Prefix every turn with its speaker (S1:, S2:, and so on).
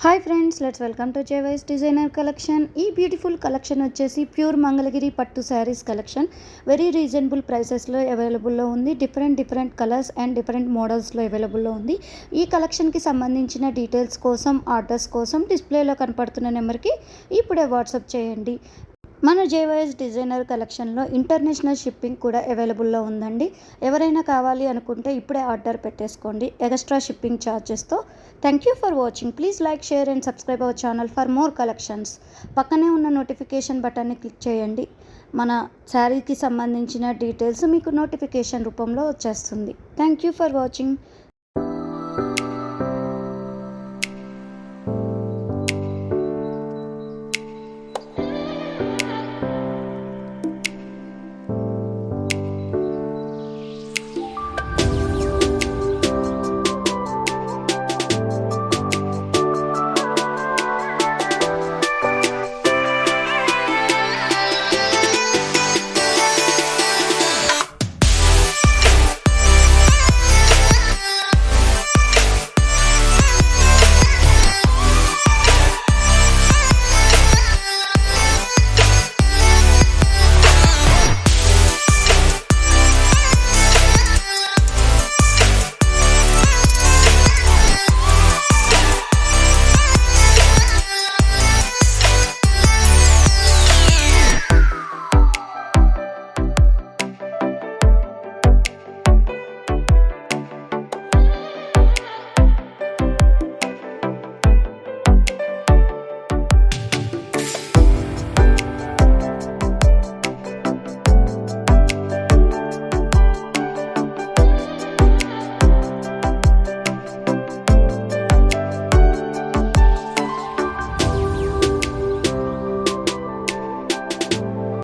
S1: Hi friends, let's welcome to JYS designer collection. ఈ beautiful collection వచ్చేసి pure Mangalagiri పట్టు శారీస్ కలెక్షన్. వెరీ రీజనబుల్ ప్రైసెస్లో అవైలబుల్లో ఉంది. డిఫరెంట్ కలర్స్ అండ్ డిఫరెంట్ మోడల్స్లో అవైలబుల్లో ఉంది. ఈ కలెక్షన్కి సంబంధించిన డీటెయిల్స్ కోసం, ఆర్డర్స్ కోసం డిస్ప్లేలో కనపడుతున్న నెంబర్కి ఇప్పుడే వాట్సాప్ చేయండి. మన జేవైఎస్ డిజైనర్ కలెక్షన్లో ఇంటర్నేషనల్ షిప్పింగ్ కూడా అవైలబుల్లో ఉందండి. ఎవరైనా కావాలి అనుకుంటే ఇప్పుడే ఆర్డర్ పెట్టేసుకోండి ఎక్స్ట్రా షిప్పింగ్ ఛార్జెస్తో. Thank you for watching. Please like, share and subscribe our channel for more collections. పక్కనే ఉన్న నోటిఫికేషన్ బటన్ని క్లిక్ చేయండి. మన శారీకి సంబంధించిన డీటెయిల్స్ మీకు నోటిఫికేషన్ రూపంలో వచ్చేస్తుంది. Thank you for watching.